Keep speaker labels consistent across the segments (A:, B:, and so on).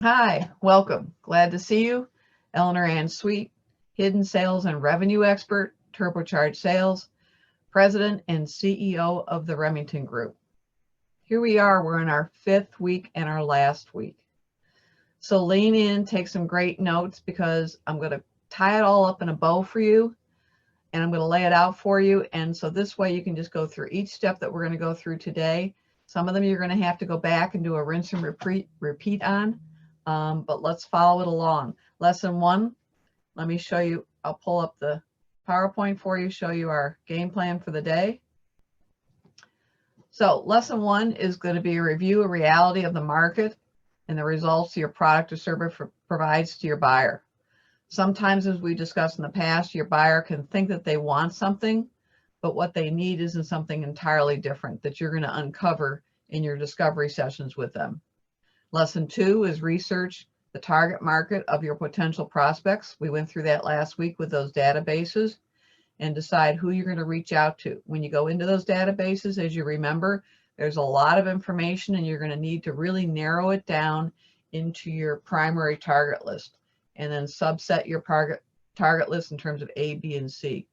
A: Hi, welcome. Glad to see you. Eleanor Ann Sweet, Hidden Sales and Revenue Expert, Turbocharged Sales, President and CEO of the Remington Group. Here we are, we're in our 5th week and our last week. So lean in, take some great notes because I'm going to tie it all up in a bow for you and I'm going to lay it out for you. And so this way you can just go through each step that we're going to go through today. Some of them you're going to have to go back and do a rinse and repeat on. But let's follow it along. Lesson 1, let me show you, I'll pull up the PowerPoint for you, show you our game plan for the day. So lesson 1 is going to be a review, a reality of the market and the results your product or service provides to your buyer. Sometimes, as we discussed in the past, your buyer can think that they want something, but what they need isn't something entirely different that you're going to uncover in your discovery sessions with them. Lesson 2 is research the target market of your potential prospects. We went through that last week with those databases and decide who you're going to reach out to. When you go into those databases, as you remember, there's a lot of information and you're going to need to really narrow it down into your primary target list and then subset your target list in terms of A, B, and C.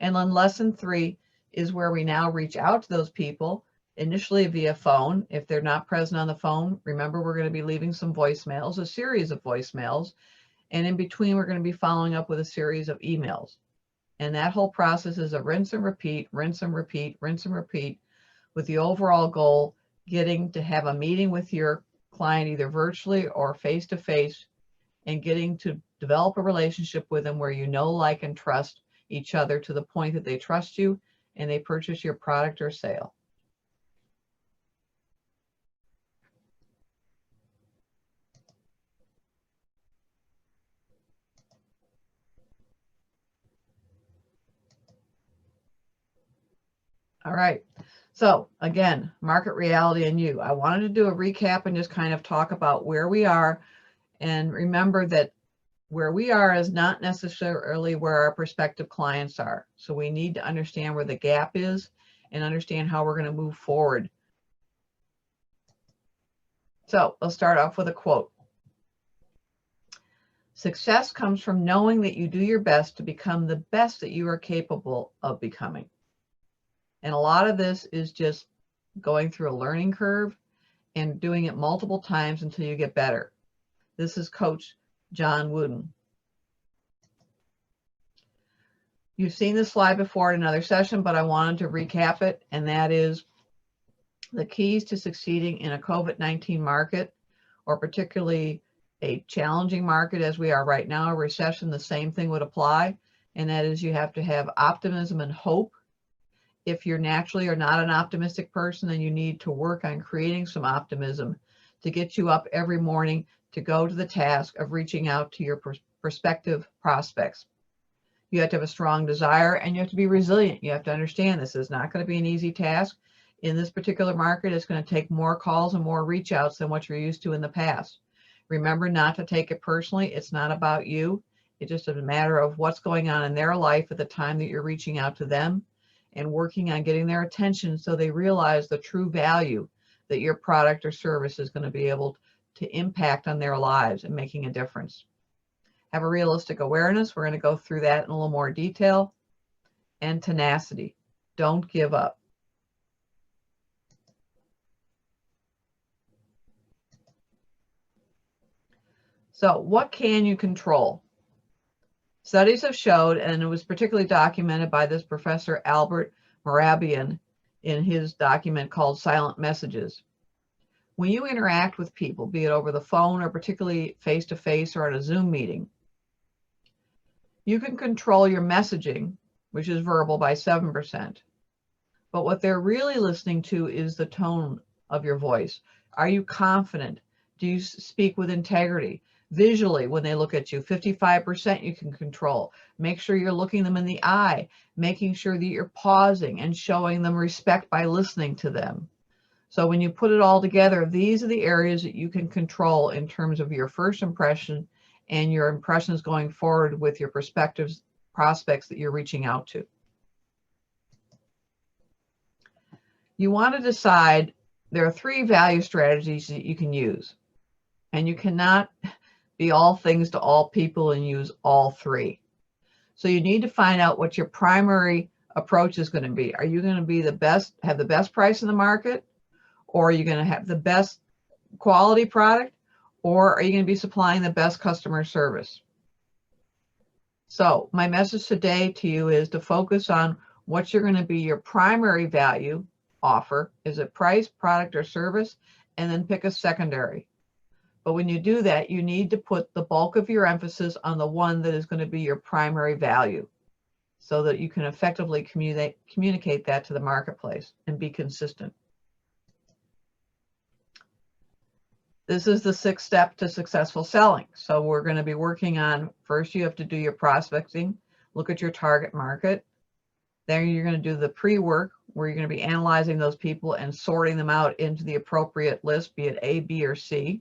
A: And then lesson 3 is where we now reach out to those people initially via phone. If they're not present on the phone, remember we're going to be leaving some voicemails, a series of voicemails, and in between we're going to be following up with a series of emails. And that whole process is a rinse and repeat, rinse and repeat, rinse and repeat, with the overall goal getting to have a meeting with your client either virtually or face-to-face and getting to develop a relationship with them where you know, like, and trust each other to the point that they trust you and they purchase your product or sale. All right. So again, market reality and you. I wanted to do a recap and just kind of talk about where we are. And remember that where we are is not necessarily where our prospective clients are. So we need to understand where the gap is and understand how we're going to move forward. So let's start off with a quote. Success comes from knowing that you do your best to become the best that you are capable of becoming. And a lot of this is just going through a learning curve and doing it multiple times until you get better. This is Coach John Wooden. You've seen this slide before in another session, but I wanted to recap it, and that is the keys to succeeding in a COVID-19 market, or particularly a challenging market as we are right now, a recession, the same thing would apply, and that is you have to have optimism and hope. If you're naturally or not an optimistic person, then you need to work on creating some optimism to get you up every morning to go to the task of reaching out to your prospective prospects. You have to have a strong desire and you have to be resilient. You have to understand this is not going to be an easy task. In this particular market, it's going to take more calls and more reach outs than what you're used to in the past. Remember not to take it personally. It's not about you. It's just a matter of what's going on in their life at the time that you're reaching out to them and working on getting their attention so they realize the true value that your product or service is going to be able to impact on their lives and making a difference. Have a realistic awareness. We're going to go through that in a little more detail. And tenacity. Don't give up. So what can you control? Studies have showed, and it was particularly documented by this Professor Albert Mehrabian in his document called Silent Messages. When you interact with people, be it over the phone or particularly face-to-face or at a Zoom meeting, you can control your messaging, which is verbal, by 7%. But what they're really listening to is the tone of your voice. Are you confident? Do you speak with integrity? Visually, when they look at you, 55% you can control. Make sure you're looking them in the eye, making sure that you're pausing and showing them respect by listening to them. So when you put it all together, these are the areas that you can control in terms of your first impression and your impressions going forward with your prospective prospects that you're reaching out to. You want to decide, there are 3 value strategies that you can use. And you cannot be all things to all people and use all three. So you need to find out what your primary approach is going to be. Are you going to be the best, have the best price in the market? Or are you going to have the best quality product? Or are you going to be supplying the best customer service? So my message today to you is to focus on what you're going to be your primary value offer. Is it price, product, or service? And then pick a secondary. But when you do that, you need to put the bulk of your emphasis on the one that is going to be your primary value so that you can effectively communicate that to the marketplace and be consistent. This is the 6th step to successful selling. So we're going to be working on, first you have to do your prospecting, look at your target market. Then you're going to do the pre-work where you're going to be analyzing those people and sorting them out into the appropriate list, be it A, B, or C.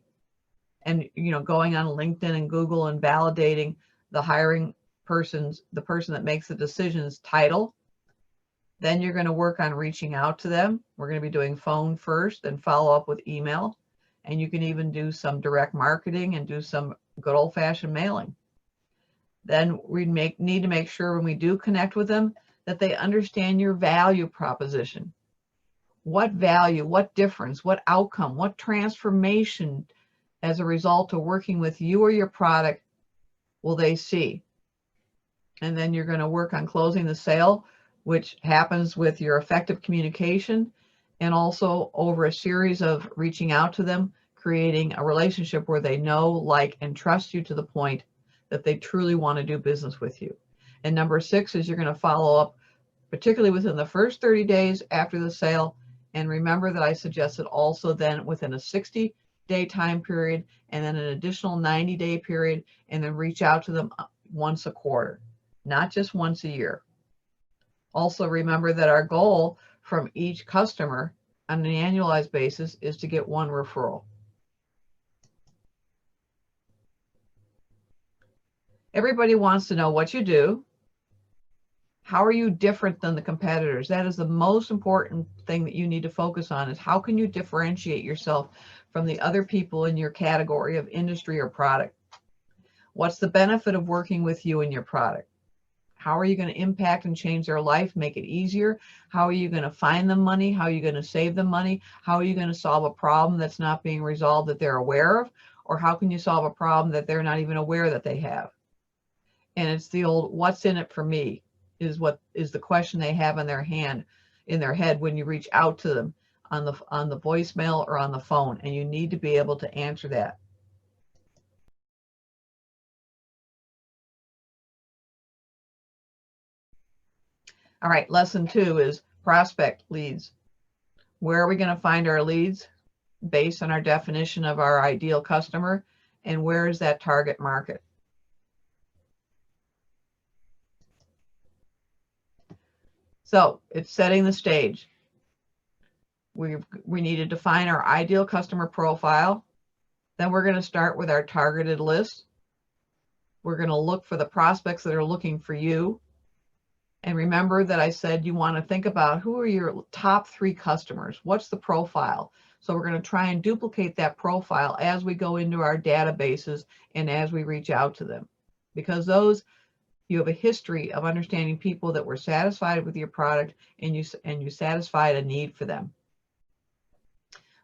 A: And, going on LinkedIn and Google and validating the hiring the person that makes the decisions title. Then you're going to work on reaching out to them. We're going to be doing phone first and follow up with email. And you can even do some direct marketing and do some good old-fashioned mailing. Then we need to make sure when we do connect with them that they understand your value proposition. What value, what difference, what outcome, what transformation as a result of working with you or your product will they see? And then you're going to work on closing the sale, which happens with your effective communication and also over a series of reaching out to them, creating a relationship where they know, like, and trust you to the point that they truly want to do business with you. And number 6 is you're going to follow up, particularly within the first 30 days after the sale. And remember that I suggested also then within a 60-day time period and then an additional 90-day period, and then reach out to them once a quarter, not just once a year. Also remember that our goal from each customer on an annualized basis is to get 1 referral. Everybody wants to know what you do. How are you different than the competitors? That is the most important thing that you need to focus on, is how can you differentiate yourself from the other people in your category of industry or product? What's the benefit of working with you and your product? How are you going to impact and change their life, make it easier? How are you going to find them money? How are you going to save them money? How are you going to solve a problem that's not being resolved that they're aware of? Or how can you solve a problem that they're not even aware that they have? And it's the old, what's in it for me, is what is the question they have in their head when you reach out to them on the voicemail or on the phone, and you need to be able to answer that. All right, lesson 2 is prospect leads. Where are we going to find our leads? Based on our definition of our ideal customer, and where is that target market? So it's setting the stage. We need to define our ideal customer profile. Then we're going to start with our targeted list. We're going to look for the prospects that are looking for you. And remember that I said you want to think about who are your top 3 customers. What's the profile? So we're going to try and duplicate that profile as we go into our databases and as we reach out to them. Because you have a history of understanding people that were satisfied with your product and you satisfied a need for them.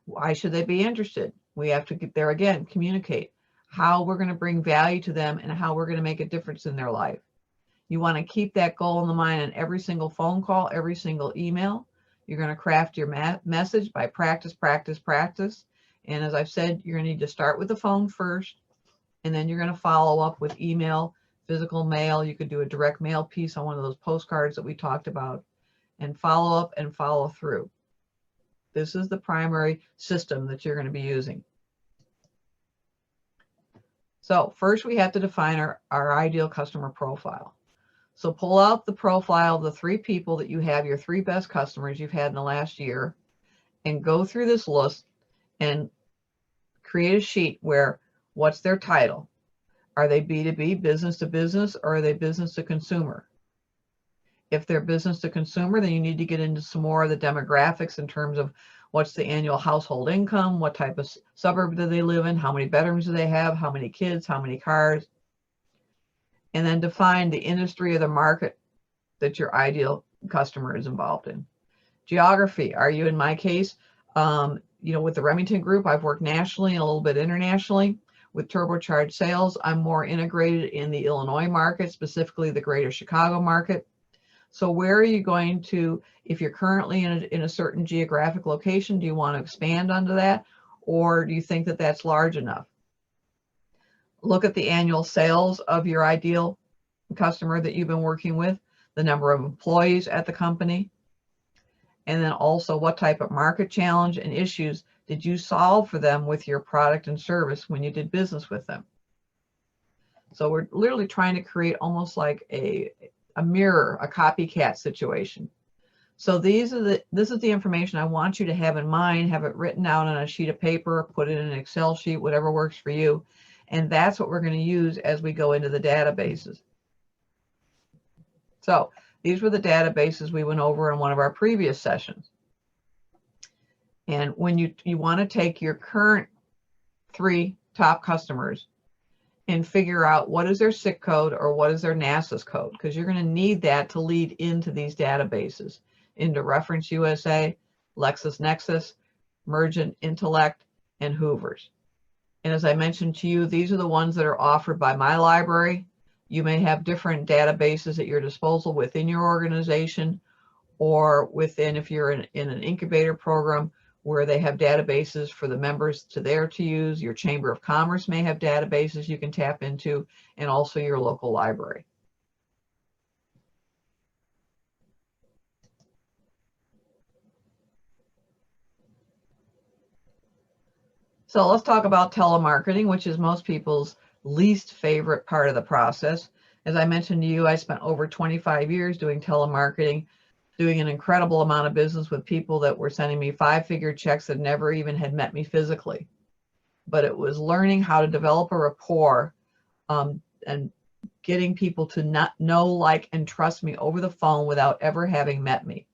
A: Why should they be interested? We have to get there again, communicate how we're going to bring value to them and how we're going to make a difference in their life. You want to keep that goal in the mind on every single phone call, every single email. You're going to craft your message by practice, practice, practice. And as I've said, you're going to need to start with the phone first, and then you're going to follow up with email, physical mail. You could do a direct mail piece on one of those postcards that we talked about, and follow up and follow through. This is the primary system that you're going to be using. So first we have to define our ideal customer profile. So pull out the profile of the 3 people that you have, your 3 best customers you've had in the last year, and go through this list and create a sheet where what's their title? Are they B2B, business to business, or are they business to consumer? If they're business to consumer, then you need to get into some more of the demographics in terms of What's the annual household income? What type of suburb do they live in? How many bedrooms do they have? How many kids? How many cars? And then define the industry or the market that your ideal customer is involved in. Geography. Are you, in my case, with the Remington Group, I've worked nationally and a little bit internationally. With Turbocharged Sales, I'm more integrated in the Illinois market, specifically the greater Chicago market. So where are you going to, if you're currently in a certain geographic location, do you want to expand onto that? Or do you think that that's large enough? Look at the annual sales of your ideal customer that you've been working with, the number of employees at the company, and then also what type of market challenge and issues did you solve for them with your product and service when you did business with them? So we're literally trying to create almost like a mirror, a copycat situation. So this is the information I want you to have in mind, have it written out on a sheet of paper, put it in an Excel sheet, whatever works for you. And that's what we're going to use as we go into the databases. So these were the databases we went over in one of our previous sessions. And when you want to take your current 3 top customers and figure out what is their SIC code or what is their NASAS code, because you're going to need that to lead into these databases, into Reference USA, LexisNexis, Mergent Intellect, and Hoover's. And as I mentioned to you, these are the ones that are offered by my library. You may have different databases at your disposal within your organization, or within, if you're in an incubator program where they have databases for the members to use. Your Chamber of Commerce may have databases you can tap into, and also your local library. So let's talk about telemarketing, which is most people's least favorite part of the process. As I mentioned to you, I spent over 25 years doing telemarketing, doing an incredible amount of business with people that were sending me 5-figure checks that never even had met me physically. But it was learning how to develop a rapport and getting people to not know, like, and trust me over the phone without ever having met me.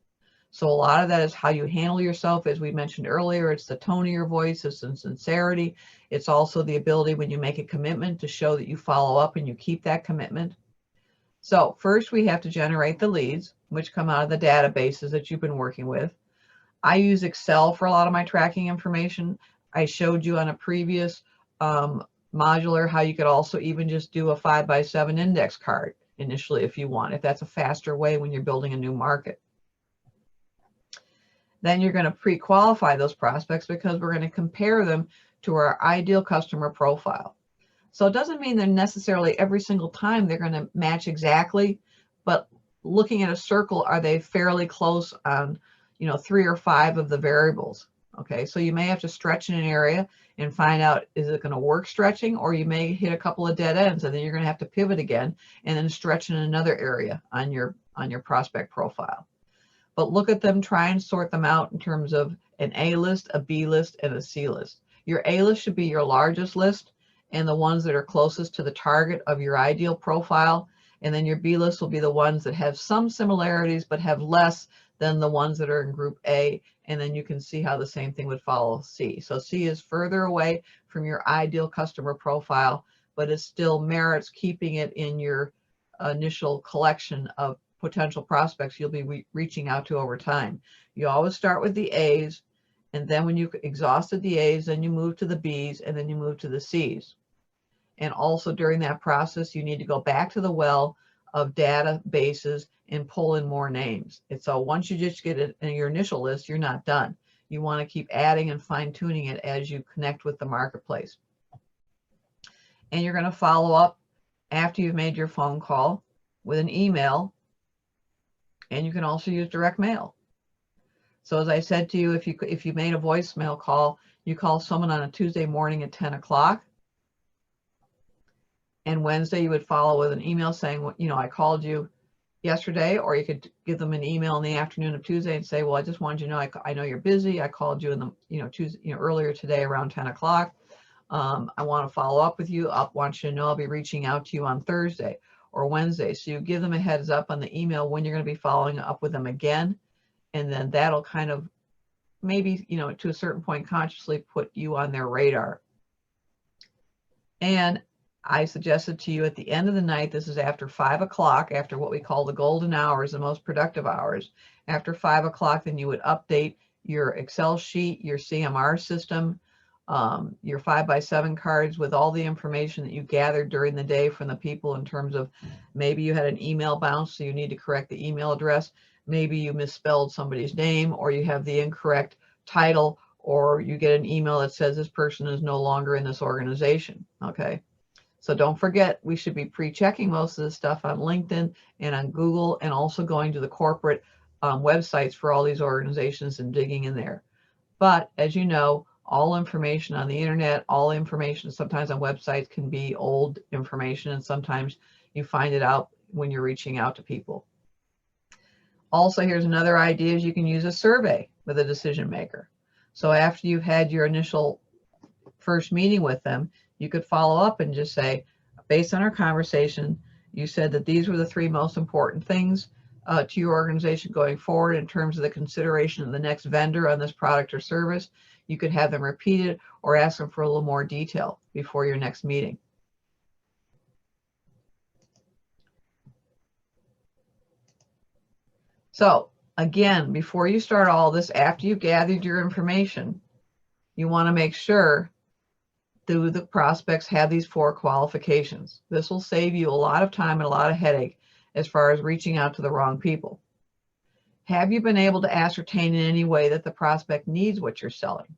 A: So a lot of that is how you handle yourself. As we mentioned earlier, it's the tone of your voice, it's the sincerity. It's also the ability when you make a commitment to show that you follow up and you keep that commitment. So first we have to generate the leads, which come out of the databases that you've been working with. I use Excel for a lot of my tracking information. I showed you on a previous modular how you could also even just do a 5x7 index card initially if you want, if that's a faster way when you're building a new market. Then you're going to pre-qualify those prospects because we're going to compare them to our ideal customer profile. So it doesn't mean they're necessarily every single time they're going to match exactly, but looking at a circle, are they fairly close on, 3 or 5 of the variables? Okay, so you may have to stretch in an area and find out, is it going to work stretching, or you may hit a couple of dead ends and then you're going to have to pivot again and then stretch in another area on your prospect profile. But look at them, try and sort them out in terms of an A list, a B list, and a C list. Your A list should be your largest list and the ones that are closest to the target of your ideal profile. And then your B list will be the ones that have some similarities but have less than the ones that are in group A. And then you can see how the same thing would follow C. So C is further away from your ideal customer profile, but it still merits keeping it in your initial collection of potential prospects you'll be reaching out to over time. You always start with the A's, and then when you've exhausted the A's, then you move to the B's, and then you move to the C's. And also during that process, you need to go back to the well of databases and pull in more names. And so once you just get it in your initial list, you're not done. You want to keep adding and fine tuning it as you connect with the marketplace. And you're going to follow up after you've made your phone call with an email. And you can also use direct mail. So as I said to you, if you made a voicemail call, you call someone on a Tuesday morning at 10 o'clock. And Wednesday you would follow with an email saying, I called you yesterday, or you could give them an email in the afternoon of Tuesday and say, well, I just wanted you to know, I know you're busy. I called you in the, Tuesday, earlier today around 10 o'clock. I want to follow up with you. I want you to know I'll be reaching out to you on Thursday or Wednesday. So you give them a heads up on the email when you're going to be following up with them again. And then that'll kind of maybe, you know, to a certain point consciously put you on their radar. And I suggested to you at the end of the night, this is after 5 o'clock, after what we call the golden hours, the most productive hours. After 5 o'clock, then you would update your Excel sheet, your CMR system, your 5x7 cards with all the information that you gathered during the day from the people in terms of maybe you had an email bounce, so you need to correct the email address. Maybe you misspelled somebody's name, or you have the incorrect title, or you get an email that says this person is no longer in this organization. Okay. So don't forget, we should be pre-checking most of this stuff on LinkedIn and on Google, and also going to the corporate websites for all these organizations and digging in there. But as you know, all information on the internet, all information sometimes on websites can be old information, and sometimes you find it out when you're reaching out to people. Also, here's another idea, is you can use a survey with a decision maker. So after you've had your initial first meeting with them, you could follow up and just say, based on our conversation, you said that these were the 3 most important things to your organization going forward in terms of the consideration of the next vendor on this product or service. You could have them repeat it or ask them for a little more detail before your next meeting. So again, before you start all this, after you've gathered your information, you want to make sure, do the prospects have these 4 qualifications? This will save you a lot of time and a lot of headache as far as reaching out to the wrong people. Have you been able to ascertain in any way that the prospect needs what you're selling?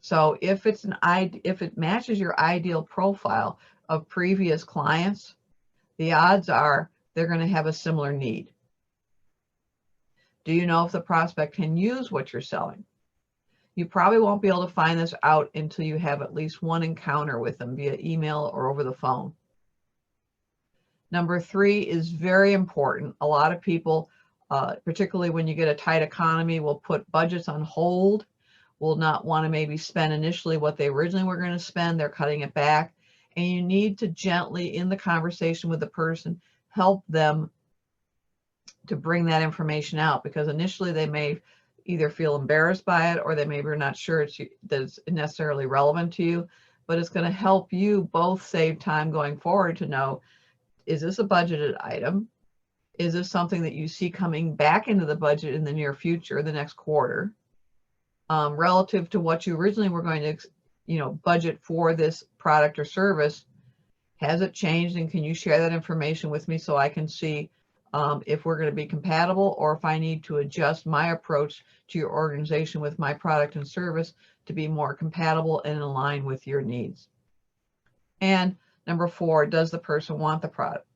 A: So if it matches your ideal profile of previous clients, the odds are they're going to have a similar need. Do you know if the prospect can use what you're selling? You probably won't be able to find this out until you have at least one encounter with them via email or over the phone. Number 3 is very important. A lot of people, particularly when you get a tight economy, will put budgets on hold, will not want to maybe spend initially what they originally were going to spend. They're cutting it back. And you need to gently, in the conversation with the person, help them to bring that information out, because initially they may either feel embarrassed by it, or they maybe are not sure that it's necessarily relevant to you, but it's going to help you both save time going forward to know, is this a budgeted item? Is this something that you see coming back into the budget in the near future, the next quarter, relative to what you originally were going to, you know, budget for this product or service? Has it changed, and can you share that information with me so I can see if we're going to be compatible, or if I need to adjust my approach to your organization with my product and service to be more compatible and in line with your needs? And number 4, does the person want the product?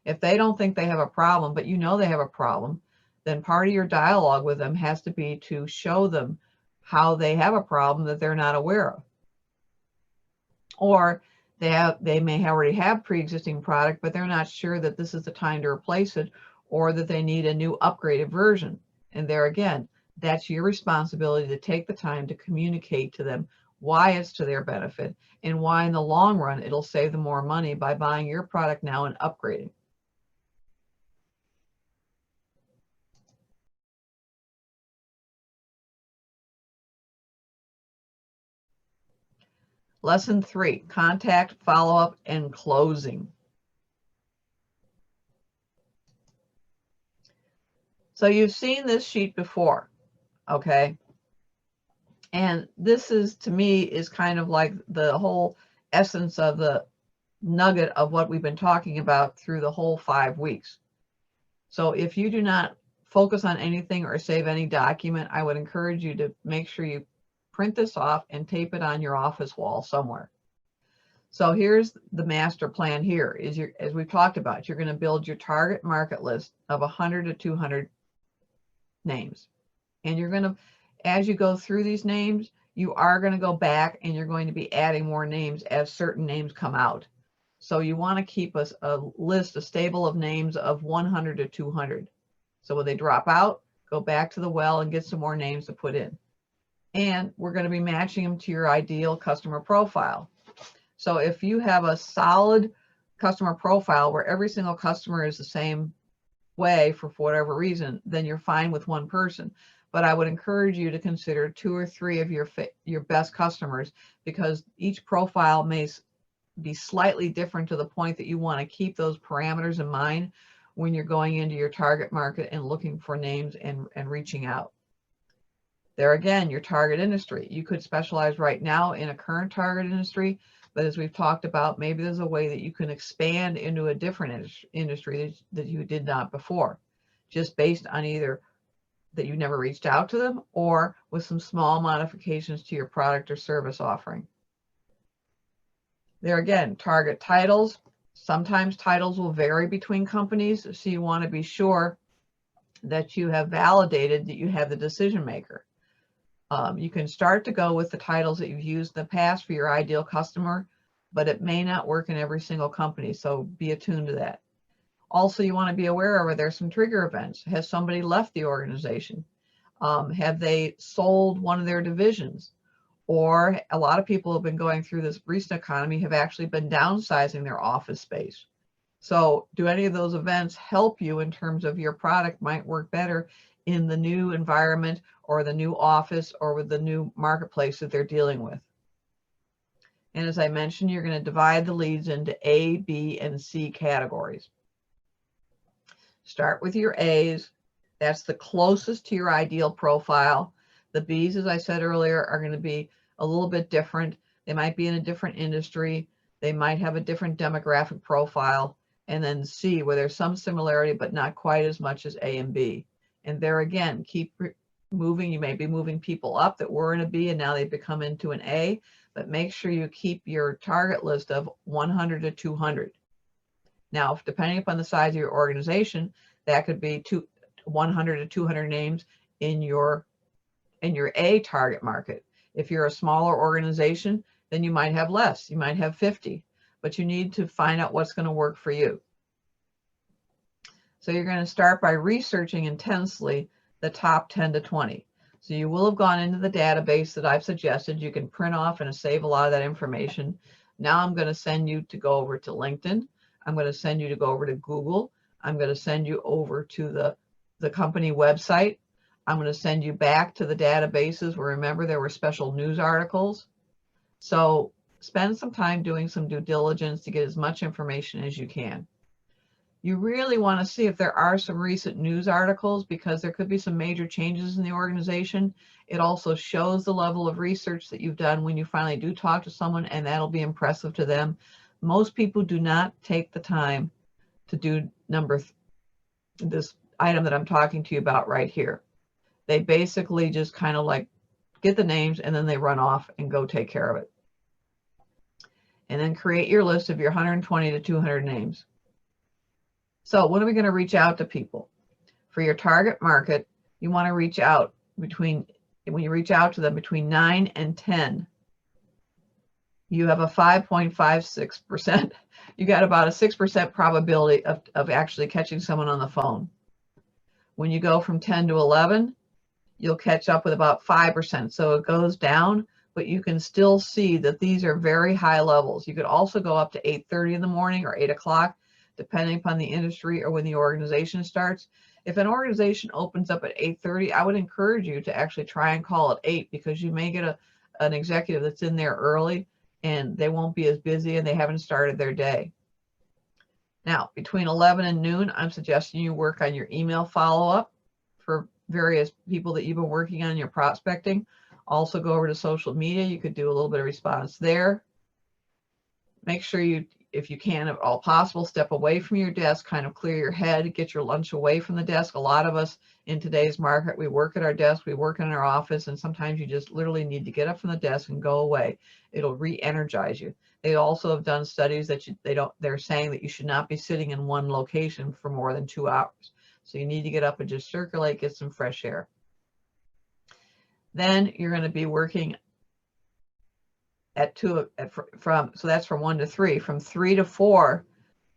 A: If they don't think they have a problem, but you know they have a problem, then part of your dialogue with them has to be to show them how they have a problem that they're not aware of. Or they may already have pre-existing product, but they're not sure that this is the time to replace it, or that they need a new upgraded version. And there again, that's your responsibility to take the time to communicate to them why it's to their benefit, and why in the long run it'll save them more money by buying your product now and upgrading. Lesson 3, contact, follow-up, and closing. So you've seen this sheet before, okay? And this is, to me, is kind of like the whole essence of the nugget of what we've been talking about through the whole 5 weeks. So if you do not focus on anything or save any document, I would encourage you to make sure you print this off and tape it on your office wall somewhere. So here's the master plan. Here is your, as we've talked about, you're going to build your target market list of 100 to 200 names. And you're going to, as you go through these names, you are going to go back and you're going to be adding more names as certain names come out. So you want to keep a list, a stable of names of 100 to 200. So when they drop out, go back to the well and get some more names to put in. And we're going to be matching them to your ideal customer profile. So if you have a solid customer profile where every single customer is the same way for whatever reason, then you're fine with one person. but I would encourage you to consider 2 or 3 of your best customers, because each profile may be slightly different to the point that you want to keep those parameters in mind when you're going into your target market and looking for names and reaching out. There again, your target industry. You could specialize right now in a current target industry, but as we've talked about, maybe there's a way that you can expand into a different industry that you did not before, just based on either that you never reached out to them or with some small modifications to your product or service offering. There again, target titles. Sometimes titles will vary between companies, so you want to be sure that you have validated that you have the decision maker. You can start to go with the titles that you've used in the past for your ideal customer, but it may not work in every single company, so be attuned to that. Also, you want to be aware of, are there some trigger events? Has somebody left the organization? Have they sold one of their divisions? Or a lot of people have been going through this recent economy have actually been downsizing their office space. So do any of those events help you in terms of your product might work better in the new environment or the new office or with the new marketplace that they're dealing with? And as I mentioned, you're going to divide the leads into A, B, and C categories. Start with your A's. That's the closest to your ideal profile. The B's, as I said earlier, are going to be a little bit different. They might be in a different industry. They might have a different demographic profile. And then C, where there's some similarity, but not quite as much as A and B. And there again, keep moving. You may be moving people up that were in a B and now they've become into an A, but make sure you keep your target list of 100 to 200. Now, depending upon the size of your organization, that could be 100 to 200 names in your A target market. If you're a smaller organization, then you might have less. You might have 50, but you need to find out what's going to work for you. So you're going to start by researching intensely the top 10 to 20. So you will have gone into the database that I've suggested. You can print off and save a lot of that information. Now I'm going to send you to go over to LinkedIn. I'm going to send you to go over to Google. I'm going to send you over to the company website. I'm going to send you back to the databases where, remember, there were special news articles. So spend some time doing some due diligence to get as much information as you can. You really want to see if there are some recent news articles, because there could be some major changes in the organization. It also shows the level of research that you've done when you finally do talk to someone, and that'll be impressive to them. Most people do not take the time to do this item that I'm talking to you about right here. They basically just kind of like get the names and then they run off and go take care of it. And then create your list of your 120 to 200 names. So when are we going to reach out to people? For your target market, you want to reach out when you reach out to them between 9 and 10. You have a 5.56%. You got about a 6% probability of actually catching someone on the phone. When you go from 10 to 11, you'll catch up with about 5%. So it goes down, but you can still see that these are very high levels. You could also go up to 8:30 in the morning or 8 o'clock, depending upon the industry or when the organization starts. If an organization opens up at 8:30, I would encourage you to actually try and call at 8, because you may get an executive that's in there early and they won't be as busy and they haven't started their day. Now, between 11 and noon, I'm suggesting you work on your email follow-up for various people that you've been working on your prospecting. Also go over to social media. You could do a little bit of response there. Make sure you, if you can, if at all possible, step away from your desk, kind of clear your head, get your lunch away from the desk. A lot of us in today's market, we work at our desk, we work in our office, and sometimes you just literally need to get up from the desk and go away. It'll re-energize you. They also have done studies that they're saying that you should not be sitting in one location for more than 2 hours. So you need to get up and just circulate, get some fresh air. Then you're going to be working so that's from 1 to 3. From 3 to 4,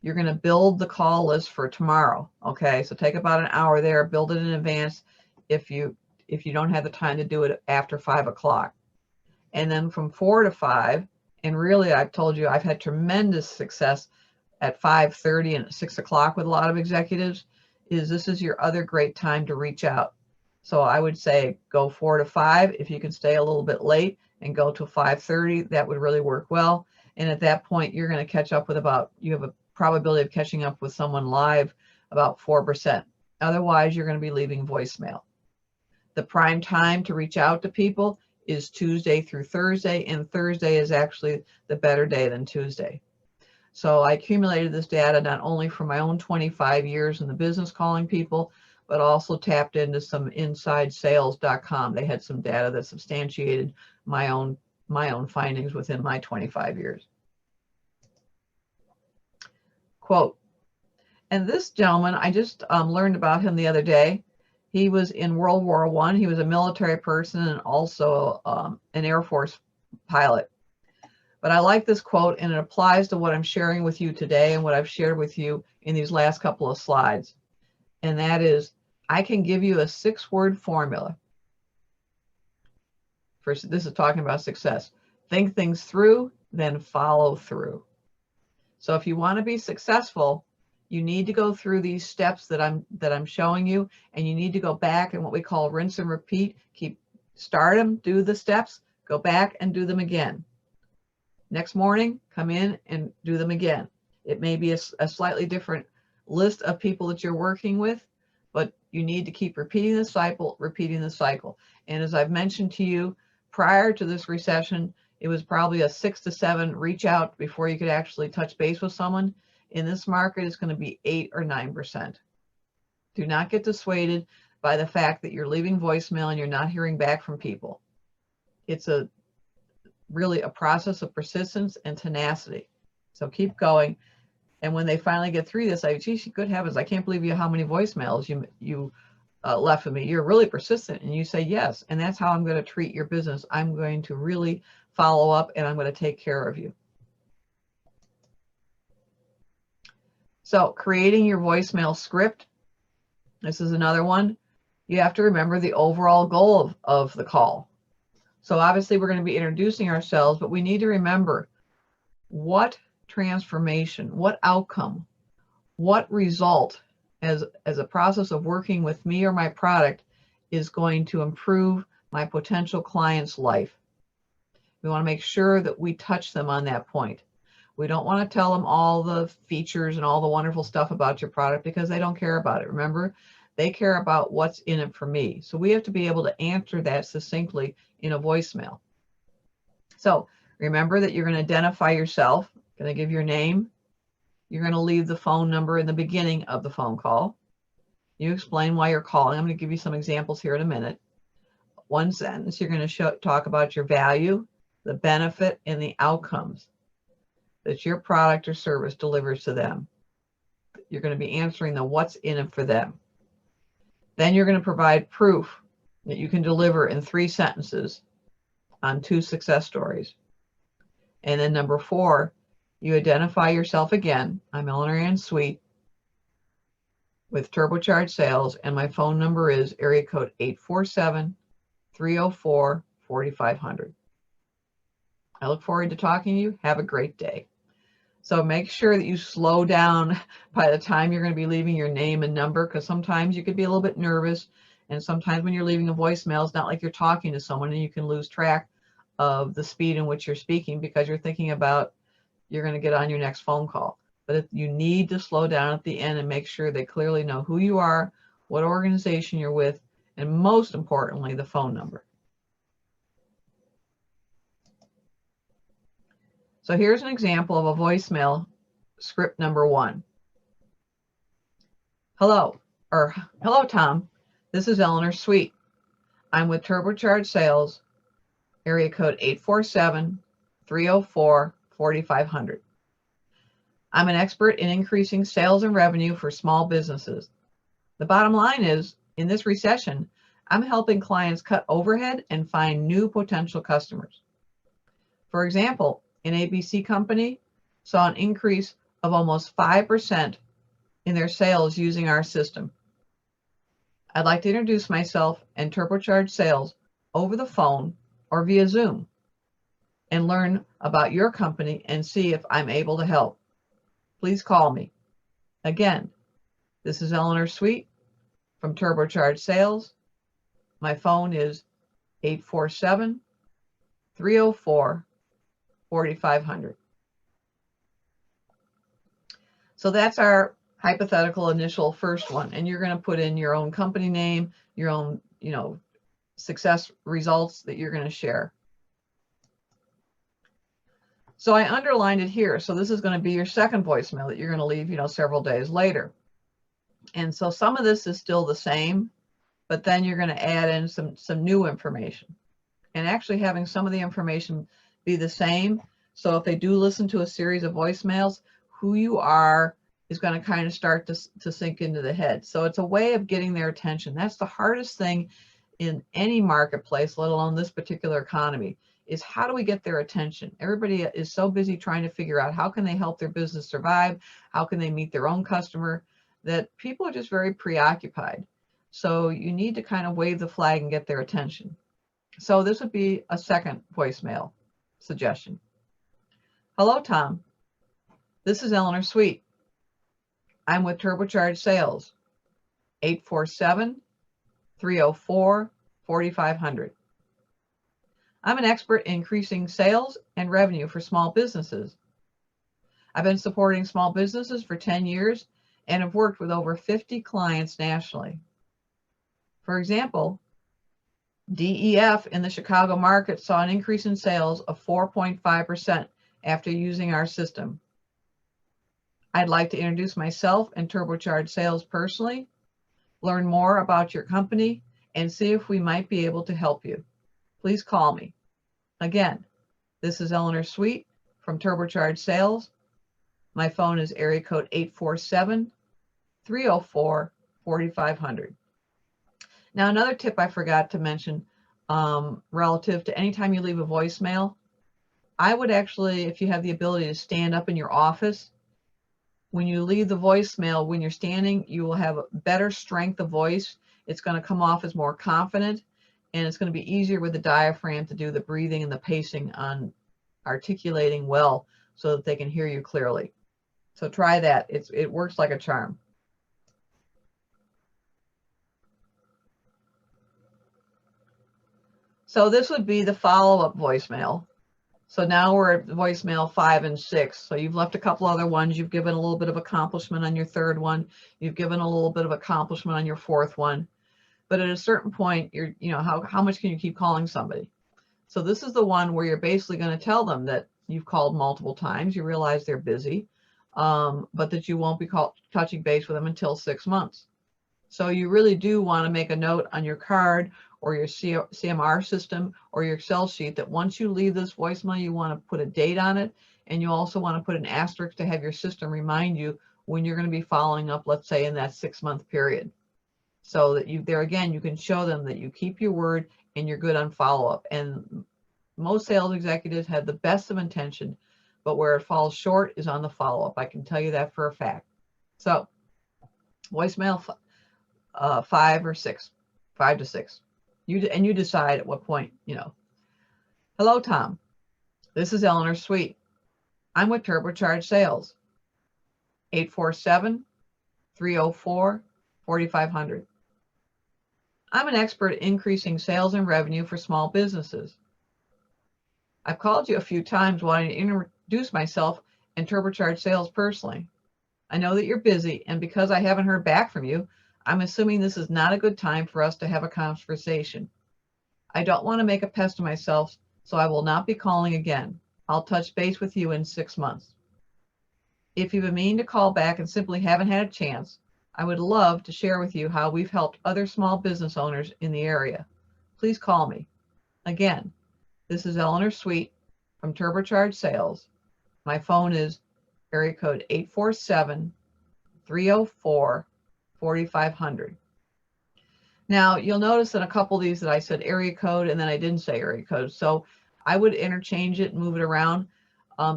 A: you're going to build the call list for tomorrow. Okay, so take about an hour there, build it in advance if you don't have the time to do it after 5 o'clock. And then from 4 to 5, and really I've told you I've had tremendous success at 5:30 and 6 o'clock with a lot of executives, this is your other great time to reach out. So I would say go 4 to 5. If you can stay a little bit late and go to 5:30, that would really work well. And at that point, you're going to catch up with you have a probability of catching up with someone live about 4%. Otherwise, you're going to be leaving voicemail. The prime time to reach out to people is Tuesday through Thursday, and Thursday is actually the better day than Tuesday. So I accumulated this data not only from my own 25 years in the business calling people, but also tapped into some InsideSales.com. They had some data that substantiated my own findings within my 25 years. Quote, and this gentleman, I just learned about him the other day. He was in World War I. He was a military person and also an Air Force pilot. But I like this quote, and it applies to what I'm sharing with you today and what I've shared with you in these last couple of slides. And that is, I can give you a 6-word formula. First, this is talking about success. Think things through, then follow through. So if you want to be successful, you need to go through these steps that I'm showing you, and you need to go back and what we call rinse and repeat. Start them, do the steps, go back and do them again. Next morning, come in and do them again. It may be a slightly different list of people that you're working with, but you need to keep repeating the cycle. And as I've mentioned to you, prior to this recession, it was probably a 6 to 7 reach out before you could actually touch base with someone. In this market, it's going to be 8 or 9%. Do not get dissuaded by the fact that you're leaving voicemail and you're not hearing back from people. It's really a process of persistence and tenacity. So keep going. And when they finally get through this, geez, good heavens, I can't believe how many voicemails you left with me. You're really persistent. And you say yes. And that's how I'm going to treat your business. I'm going to really follow up and I'm going to take care of you. So creating your voicemail script. This is another one. You have to remember the overall goal of the call. So obviously we're going to be introducing ourselves, but we need to remember what transformation, what outcome, what result as a process of working with me or my product is going to improve my potential client's life. We want to make sure that we touch them on that point. We don't want to tell them all the features and all the wonderful stuff about your product because they don't care about it. Remember, they care about what's in it for me. So we have to be able to answer that succinctly in a voicemail. So remember that you're going to identify yourself, going to give your name. You're going to leave the phone number in the beginning of the phone call. You explain why you're calling. I'm going to give you some examples here in a minute. One sentence, you're going to talk about your value, the benefit, and the outcomes that your product or service delivers to them. You're going to be answering the what's in it for them. Then you're going to provide proof that you can deliver in 3 sentences on 2 success stories. And then number 4, you identify yourself again. I'm Eleanor Ann Sweet with Turbocharged Sales, and my phone number is area code 847-304-4500. I look forward to talking to you. Have a great day. So make sure that you slow down by the time you're going to be leaving your name and number, because sometimes you could be a little bit nervous. And sometimes when you're leaving a voicemail, it's not like you're talking to someone and you can lose track of the speed in which you're speaking because you're thinking about you're going to get on your next phone call. But if you need to slow down at the end and make sure they clearly know who you are, what organization you're with, and most importantly, the phone number. So here's an example of a voicemail script number 1. Hello Tom, this is Eleanor Sweet. I'm with Turbocharged Sales, area code 847-304-4500. I'm an expert in increasing sales and revenue for small businesses. The bottom line is, in this recession, I'm helping clients cut overhead and find new potential customers. For example, an ABC company saw an increase of almost 5% in their sales using our system. I'd like to introduce myself and Turbocharged Sales over the phone or via Zoom and learn about your company and see if I'm able to help. Please call me. Again, this is Eleanor Sweet from Turbocharged Sales, My phone is 847-304-4500. So that's our hypothetical initial first one. And you're going to put in your own company name, your own, success results that you're going to share. So I underlined it here. So this is going to be your second voicemail that you're going to leave, several days later. And so some of this is still the same, but then you're going to add in some new information, and actually having some of the information be the same. So if they do listen to a series of voicemails, who you are is going to kind of start to sink into the head. So it's a way of getting their attention. That's the hardest thing in any marketplace, let alone this particular economy, is how do we get their attention? Everybody is so busy trying to figure out how can they help their business survive, how can they meet their own customer, that people are just very preoccupied. So you need to kind of wave the flag and get their attention. So this would be a second voicemail suggestion. Hello, Tom. This is Eleanor Sweet. I'm with Turbocharge Sales, 847-304-4500. I'm an expert in increasing sales and revenue for small businesses. I've been supporting small businesses for 10 years and have worked with over 50 clients nationally. For example, DEF in the Chicago market saw an increase in sales of 4.5% after using our system. I'd like to introduce myself and Turbocharge Sales personally, learn more about your company, and see if we might be able to help you. Please call me. Again, this is Eleanor Sweet from Turbocharge Sales. My phone is area code 847-304-4500. Now, another tip I forgot to mention relative to anytime you leave a voicemail, I would actually, if you have the ability to stand up in your office, when you leave the voicemail, when you're standing, you will have a better strength of voice. It's going to come off as more confident, and it's going to be easier with the diaphragm to do the breathing and the pacing on articulating well so that they can hear you clearly. So try that. It works like a charm. So this would be the follow-up voicemail. So now we're at voicemail 5 and 6. So you've left a couple other ones. You've given a little bit of accomplishment on your third one. You've given a little bit of accomplishment on your fourth one. But at a certain point, how much can you keep calling somebody? So this is the one where you're basically going to tell them that you've called multiple times. You realize they're busy, but that you won't be touching base with them until 6 months. So you really do want to make a note on your card or your CMR system or your Excel sheet that once you leave this voicemail, you want to put a date on it. And you also want to put an asterisk to have your system remind you when you're going to be following up, let's say in that 6-month period. So that you can show them that you keep your word and you're good on follow-up. And most sales executives have the best of intention, but where it falls short is on the follow-up. I can tell you that for a fact. So voicemail 5 or 6, 5 to 6. You decide at what point, Hello, Tom. This is Eleanor Sweet. I'm with Turbocharge Sales, 847-304-4500. I'm an expert at increasing sales and revenue for small businesses. I've called you a few times wanting to introduce myself and Turbocharge Sales personally. I know that you're busy, and because I haven't heard back from you, I'm assuming this is not a good time for us to have a conversation. I don't want to make a pest of myself, so I will not be calling again. I'll touch base with you in 6 months. If you've been meaning to call back and simply haven't had a chance, I would love to share with you how we've helped other small business owners in the area. Please call me. Again, this is Eleanor Sweet from Turbocharge Sales. My phone is area code 847-304-4500. Now, you'll notice in a couple of these that I said area code and then I didn't say area code. So I would interchange it and move it around.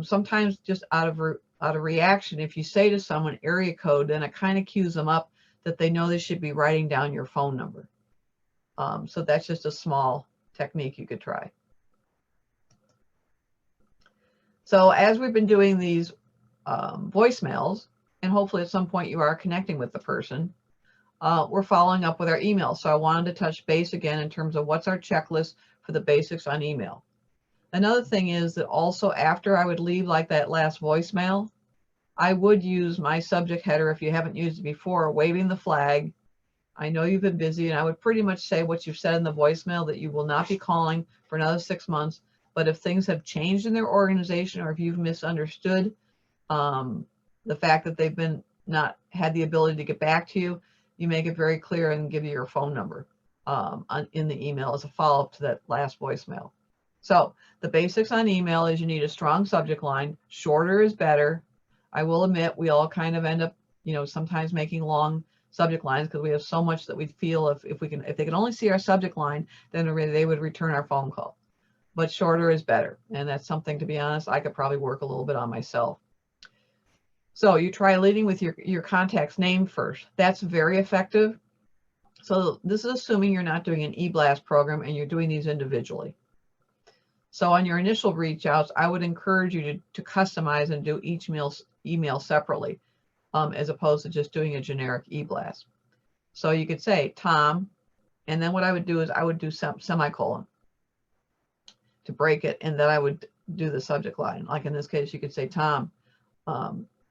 A: Sometimes just out of reaction, if you say to someone area code, then it kind of cues them up that they know they should be writing down your phone number. So that's just a small technique you could try. So as we've been doing these voicemails, and hopefully at some point you are connecting with the person, we're following up with our email. So I wanted to touch base again in terms of what's our checklist for the basics on email. Another thing is that also after I would leave like that last voicemail, I would use my subject header, if you haven't used it before, waving the flag. I know you've been busy, and I would pretty much say what you've said in the voicemail, that you will not be calling for another 6 months. But if things have changed in their organization, or if you've misunderstood the fact that they've been not had the ability to get back to you, you make it very clear and give you your phone number in the email as a follow-up to that last voicemail. So the basics on email is you need a strong subject line. Shorter is better. I will admit we all kind of end up, sometimes making long subject lines because we have so much that we feel if they can only see our subject line, then they would return our phone call. But shorter is better, and that's something, to be honest, I could probably work a little bit on myself. So you try leading with your contact's name first. That's very effective. So this is assuming you're not doing an e-blast program and you're doing these individually. So on your initial reach outs, I would encourage you to customize and do each email separately, as opposed to just doing a generic e-blast. So you could say Tom, and then what I would do is I would do semicolon to break it, and then I would do the subject line. Like in this case, you could say Tom,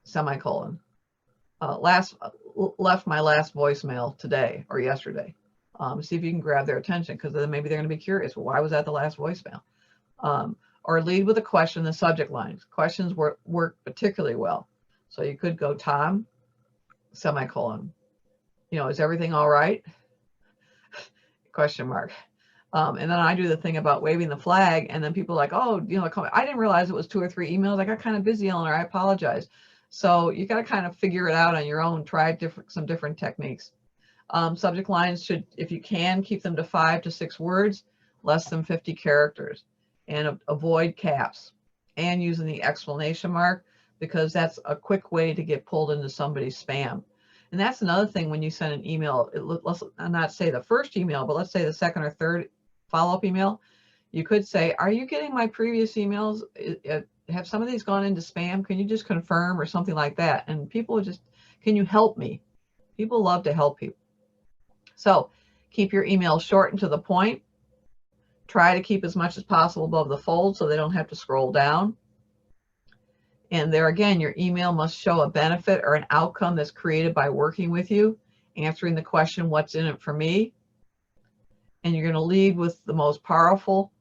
A: semicolon, left my last voicemail today or yesterday. See if you can grab their attention, because then maybe they're going to be curious. Well, why was that the last voicemail? Or lead with a question, the subject lines. Questions work particularly well. So you could go Tom, semicolon, is everything all right? Question mark. And then I do the thing about waving the flag, and then people are like, oh, I didn't realize it was 2 or 3 emails. I got kind of busy, Eleanor. I apologize. So you got to kind of figure it out on your own. Try some different techniques. Subject lines should, if you can, keep them to 5 to 6 words, less than 50 characters, and avoid caps, and using the exclamation mark, because that's a quick way to get pulled into somebody's spam. And that's another thing when you send an email. Let's not say the first email, but let's say the second or third follow-up email. You could say, are you getting my previous emails? Have some of these gone into spam? Can you just confirm, or something like that? And people will just, can you help me? People love to help people. So keep your email short and to the point. Try to keep as much as possible above the fold so they don't have to scroll down. And there again, your email must show a benefit or an outcome that's created by working with you, answering the question, what's in it for me? And you're going to lead with the most powerful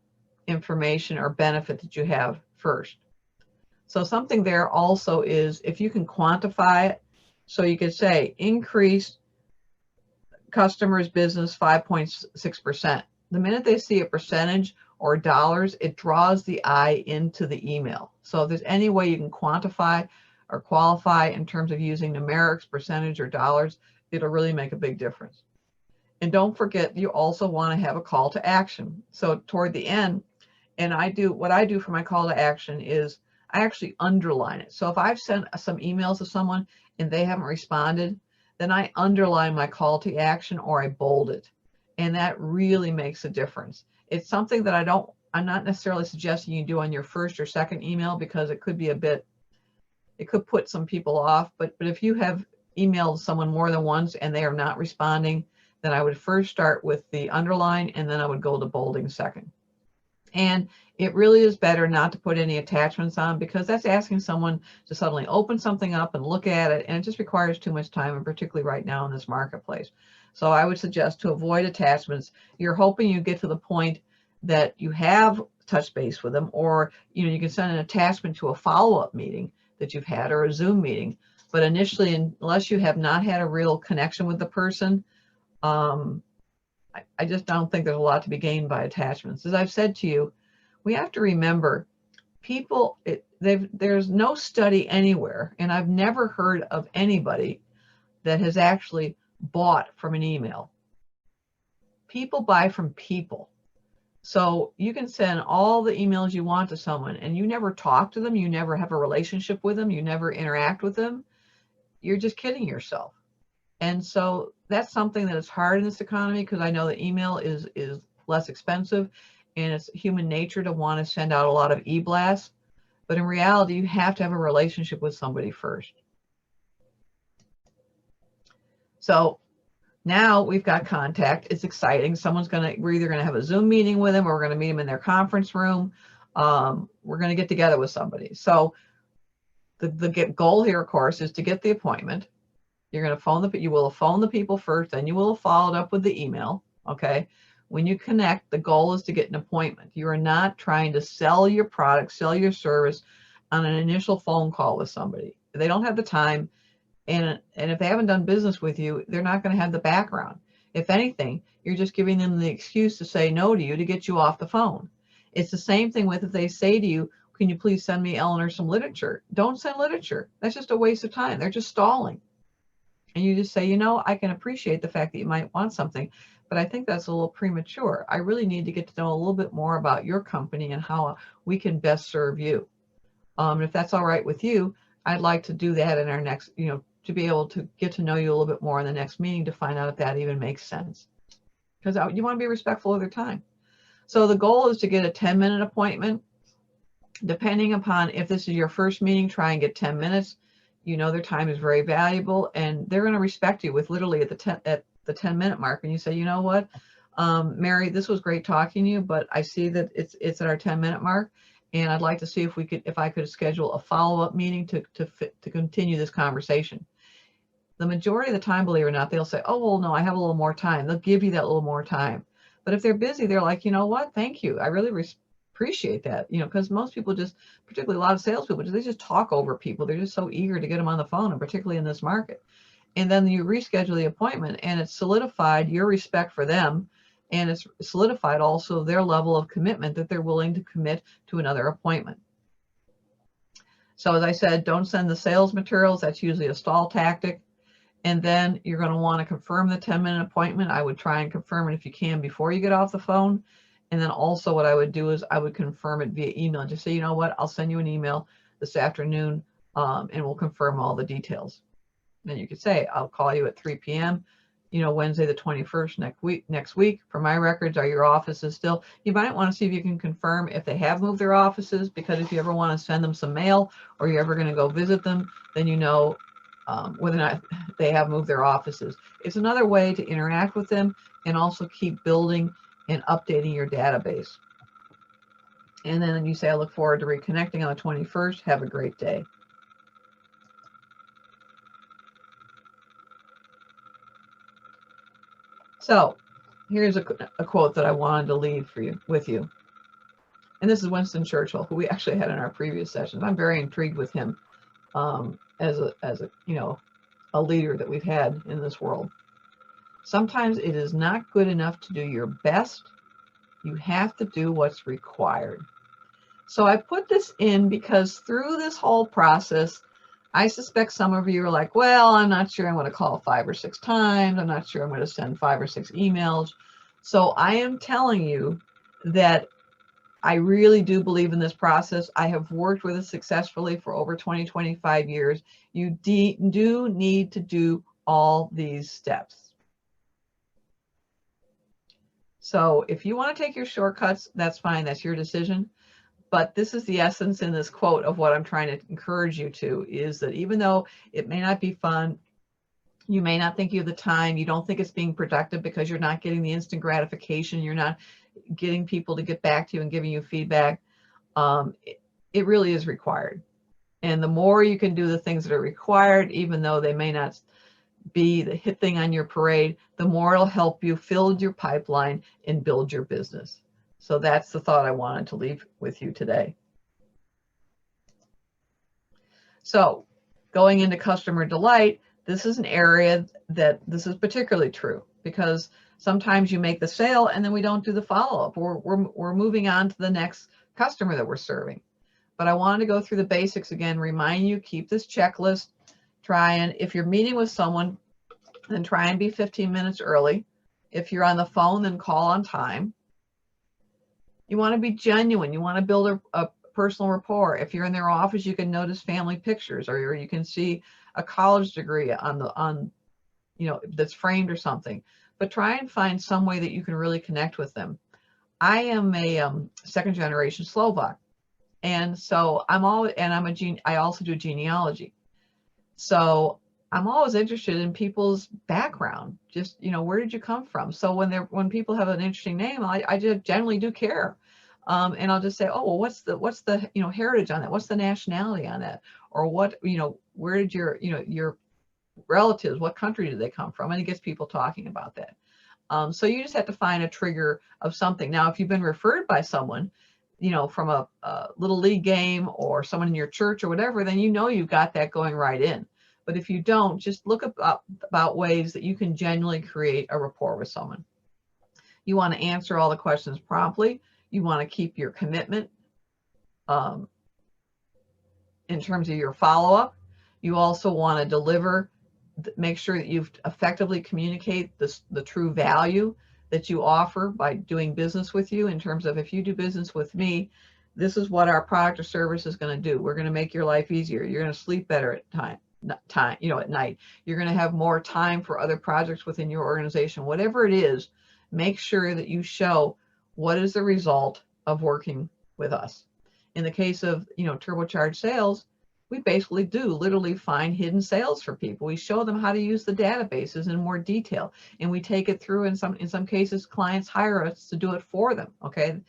A: information or benefit that you have first. So something there also is, if you can quantify it, so you could say increase customers' business 5.6%. The minute they see a percentage or dollars, it draws the eye into the email. So if there's any way you can quantify or qualify in terms of using numerics, percentage, or dollars, it'll really make a big difference. And don't forget, you also want to have a call to action. So toward the end, and what I do for my call to action is I actually underline it. So if I've sent some emails to someone and they haven't responded, then I underline my call to action, or I bold it. And that really makes a difference. It's something that I'm not necessarily suggesting you do on your first or second email, because it could be it could put some people off. But if you have emailed someone more than once and they are not responding, then I would first start with the underline, and then I would go to bolding second. And it really is better not to put any attachments on, because that's asking someone to suddenly open something up and look at it, and it just requires too much time, and particularly right now in this marketplace. So I would suggest to avoid attachments. You're hoping you get to the point that you have touched base with them, or you can send an attachment to a follow-up meeting that you've had, or a Zoom meeting. But initially, unless you have not had a real connection with the person, I just don't think there's a lot to be gained by attachments. As I've said to you, we have to remember, people, there's no study anywhere, and I've never heard of anybody that has actually bought from an email. People buy from people. So you can send all the emails you want to someone, and you never talk to them, you never have a relationship with them, you never interact with them. You're just kidding yourself. And so that's something that is hard in this economy, because I know that email is less expensive, and it's human nature to want to send out a lot of e-blasts. But in reality, you have to have a relationship with somebody first. So Now we've got contact. It's exciting. We're either gonna have a Zoom meeting with them, or we're gonna meet them in their conference room. We're gonna get together with somebody. So the goal here, of course, is to get the appointment. You're going to you will phone the people first, then you will follow it up with the email. Okay. When you connect, the goal is to get an appointment. You are not trying to sell your product, sell your service on an initial phone call with somebody. They don't have the time. And if they haven't done business with you, they're not going to have the background. If anything, you're just giving them the excuse to say no to you to get you off the phone. It's the same thing with if they say to you, can you please send me, Eleanor, some literature? Don't send literature. That's just a waste of time. They're just stalling. And you just say, you know, I can appreciate the fact that you might want something, but I think that's a little premature. I really need to get to know a little bit more about your company and how we can best serve you. If that's all right with you, I'd like to do that in our next, to be able to get to know you a little bit more in the next meeting to find out if that even makes sense. Because you want to be respectful of their time. So the goal is to get a 10-minute appointment. Depending upon if this is your first meeting, try and get 10 minutes. You know their time is very valuable, and they're going to respect you with literally at the 10-minute mark. And you say, you know what, Mary, this was great talking to you, but I see that it's at our 10-minute mark, and I'd like to see if I could schedule a follow-up meeting to continue this conversation. The majority of the time, believe it or not, they'll say, oh, well, no, I have a little more time. They'll give you that little more time. But if they're busy, they're like, you know what, thank you. I really appreciate that, because most people just, particularly a lot of salespeople, they just talk over people. They're just so eager to get them on the phone, and particularly in this market. And then you reschedule the appointment, and it's solidified your respect for them, and it's solidified also their level of commitment that they're willing to commit to another appointment. So as I said, don't send the sales materials. That's usually a stall tactic. And then you're going to want to confirm the 10-minute appointment. I would try and confirm it if you can before you get off the phone. And then also what I would do is I would confirm it via email. Just say, you know what, I'll send you an email this afternoon, and we'll confirm all the details. Then you could say, I'll call you at 3 p.m., Wednesday the 21st next week. For my records, are your offices still? You might want to see if you can confirm if they have moved their offices, because if you ever want to send them some mail or you're ever going to go visit them, then you know whether or not they have moved their offices. It's another way to interact with them and also keep building and updating your database. And then you say, I look forward to reconnecting on the 21st. Have a great day. So here's a quote that I wanted to leave with you. And this is Winston Churchill, who we actually had in our previous sessions. I'm very intrigued with him as a leader that we've had in this world. Sometimes it is not good enough to do your best. You have to do what's required. So I put this in because through this whole process, I suspect some of you are like, well, I'm not sure I'm going to call 5 or 6 times. I'm not sure I'm going to send 5 or 6 emails. So I am telling you that I really do believe in this process. I have worked with it successfully for over 25 years. You do need to do all these steps. So if you want to take your shortcuts, that's fine. That's your decision. But this is the essence in this quote of what I'm trying to encourage you to, is that even though it may not be fun, you may not think you have the time, you don't think it's being productive because you're not getting the instant gratification, you're not getting people to get back to you and giving you feedback, it really is required. And the more you can do the things that are required, even though they may not be the hit thing on your parade, the more it'll help you fill your pipeline and build your business. So that's the thought I wanted to leave with you today. So going into customer delight, this is an area that this is particularly true, because sometimes you make the sale and then we don't do the follow-up. We're moving on to the next customer that we're serving. But I wanted to go through the basics again, remind you, keep this checklist. Try and, if you're meeting with someone, then try and be 15 minutes early. If you're on the phone, then call on time. You want to be genuine. You want to build a personal rapport. If you're in their office, you can notice family pictures, or you can see a college degree on that's framed or something. But try and find some way that you can really connect with them. I am a second generation Slovak, and so I also do genealogy. So I'm always interested in people's background. Just, where did you come from? So when people have an interesting name, I just generally do care. And I'll just say, oh, well, what's the heritage on that? What's the nationality on that? Or what, where did your relatives, what country did they come from? And it gets people talking about that. So you just have to find a trigger of something. Now, if you've been referred by someone, from a little league game or someone in your church or whatever, then you've got that going right in. But if you don't, just look about ways that you can genuinely create a rapport with someone. You want to answer all the questions promptly. You want to keep your commitment in terms of your follow-up. You also want to deliver, make sure that you effectively communicate the true value that you offer by doing business with you, in terms of, if you do business with me, this is what our product or service is going to do. We're going to make your life easier. You're going to sleep better at night. You're going to have more time for other projects within your organization. Whatever it is, make sure that you show what is the result of working with us. In the case of, turbocharged sales, we basically do literally find hidden sales for people. We show them how to use the databases in more detail, and we take it through. In some cases, clients hire us to do it for them. Okay.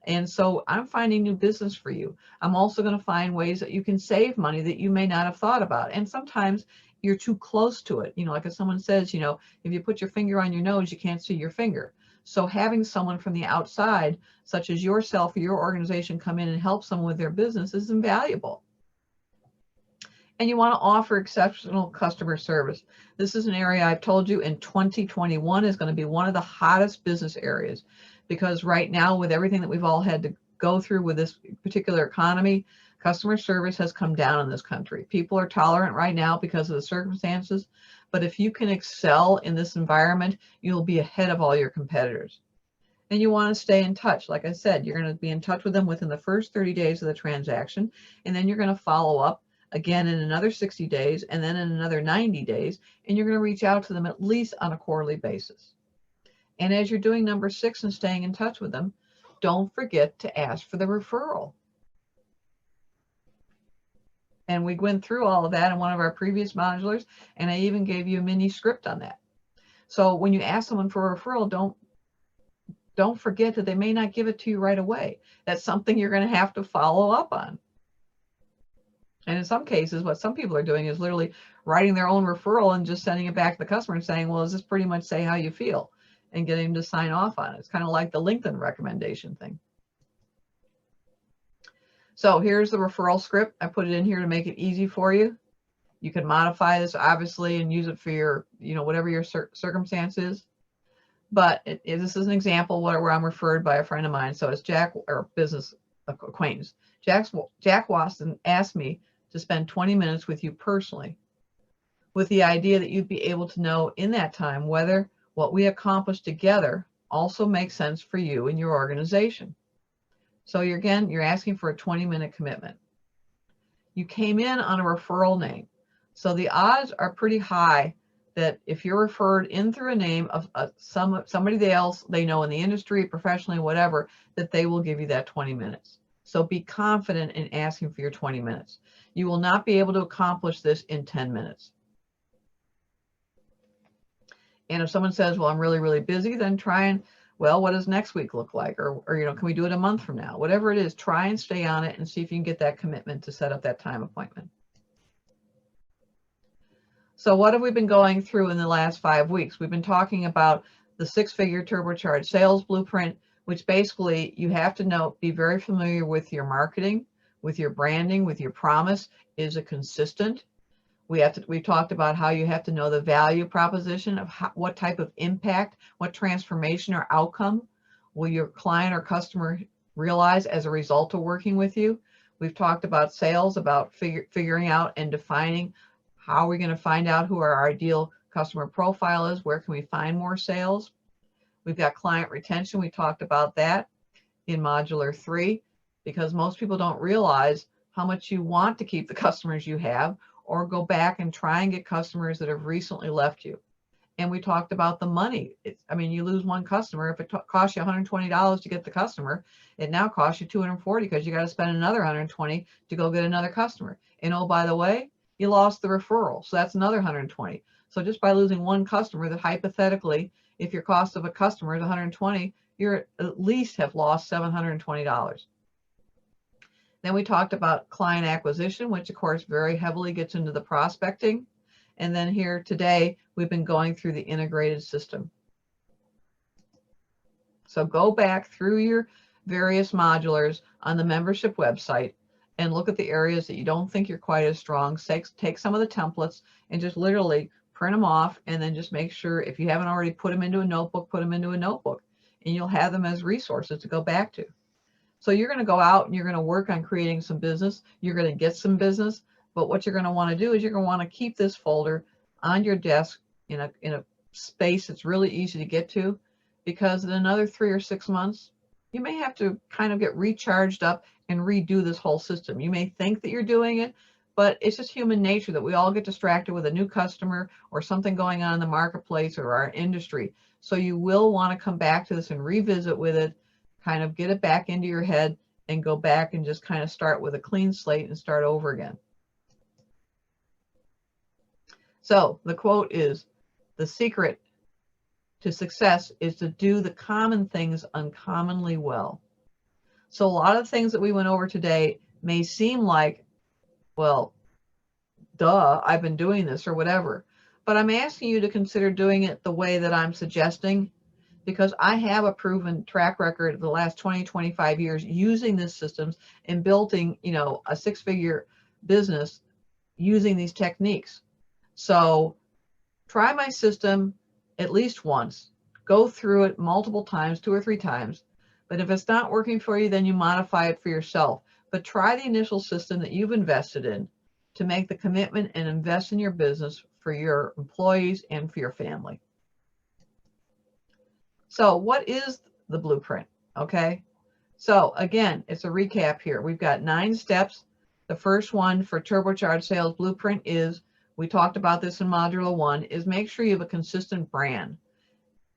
A: And so I'm finding new business for you. I'm also going to find ways that you can save money that you may not have thought about. And sometimes you're too close to it. Like if someone says, if you put your finger on your nose, you can't see your finger. So having someone from the outside, such as yourself or your organization, come in and help someone with their business is invaluable. And you want to offer exceptional customer service. This is an area I've told you in 2021 is going to be one of the hottest business areas, because right now, with everything that we've all had to go through with this particular economy, customer service has come down in this country. People are tolerant right now because of the circumstances, but if you can excel in this environment, you'll be ahead of all your competitors. And you want to stay in touch. Like I said, you're going to be in touch with them within the first 30 days of the transaction, and then you're going to follow up again in another 60 days, and then in another 90 days, and you're going to reach out to them at least on a quarterly basis. And as you're doing number 6 and staying in touch with them, don't forget to ask for the referral. And we went through all of that in one of our previous modulars, and I even gave you a mini script on that. So when you ask someone for a referral, don't forget that they may not give it to you right away. That's something you're going to have to follow up on. And in some cases, what some people are doing is literally writing their own referral and just sending it back to the customer and saying, well, does this pretty much say how you feel? And getting them to sign off on it. It's kind of like the LinkedIn recommendation thing. So here's the referral script. I put it in here to make it easy for you. You can modify this, obviously, and use it for your, whatever your circumstances. But this is an example where I'm referred by a friend of mine. So it's Jack, or business acquaintance. Jack Waston asked me to spend 20 minutes with you personally, with the idea that you'd be able to know in that time whether what we accomplished together also makes sense for you and your organization. So you're asking for a 20-minute commitment. You came in on a referral name. So the odds are pretty high that if you're referred in through a name of somebody else they know in the industry, professionally, whatever, that they will give you that 20 minutes. So be confident in asking for your 20 minutes. You will not be able to accomplish this in 10 minutes. And if someone says, well, I'm really, really busy, then try and, well, what does next week look like? Or can we do it a month from now? Whatever it is, try and stay on it and see if you can get that commitment to set up that time appointment. So what have we been going through in the last 5 weeks? We've been talking about the 6-figure turbocharged sales blueprint, which basically you have to be very familiar with your marketing, with your branding, with your promise. Is it consistent? We talked about how you have to know the value proposition of what type of impact, what transformation or outcome will your client or customer realize as a result of working with you. We've talked about sales, about figuring out and defining how we're going to find out who our ideal customer profile is, where can we find more sales. We've got client retention. We talked about that in modular 3, because most people don't realize how much you want to keep the customers you have, or go back and try and get customers that have recently left you. And we talked about the money. You lose one customer. If it costs you $120 to get the customer, it now costs you $240 because you got to spend another $120 to go get another customer. And oh, by the way, you lost the referral. So that's another 120. So just by losing one customer, that hypothetically, if your cost of a customer is 120, you're at least have lost $720. Then we talked about client acquisition, which of course very heavily gets into the prospecting. And then here today, we've been going through the integrated system. So go back through your various modulars on the membership website and look at the areas that you don't think you're quite as strong. Take some of the templates and just literally print them off, and then just make sure, if you haven't already put them into a notebook, put them into a notebook, and you'll have them as resources to go back to. So you're going to go out and you're going to work on creating some business. You're going to get some business, but what you're going to want to do is you're going to want to keep this folder on your desk in a space that's really easy to get to, because in another 3 or 6 months, you may have to kind of get recharged up and redo this whole system. You may think that you're doing it, but it's just human nature that we all get distracted with a new customer or something going on in the marketplace or our industry. So you will want to come back to this and revisit with it, kind of get it back into your head and go back and just kind of start with a clean slate and start over again. So the quote is, the secret to success is to do the common things uncommonly well. So a lot of things that we went over today may seem like, well, duh, I've been doing this or whatever, but I'm asking you to consider doing it the way that I'm suggesting, because I have a proven track record of the last 20, 25 years using these systems and building, a 6-figure business using these techniques. So try my system at least once, go through it multiple times, 2 or 3 times. But if it's not working for you, then you modify it for yourself. But try the initial system that you've invested in to make the commitment and invest in your business for your employees and for your family. So what is the blueprint? Okay. So again, it's a recap here. We've got 9 steps. The first one for turbocharged sales blueprint is, we talked about this in module 1, is make sure you have a consistent brand,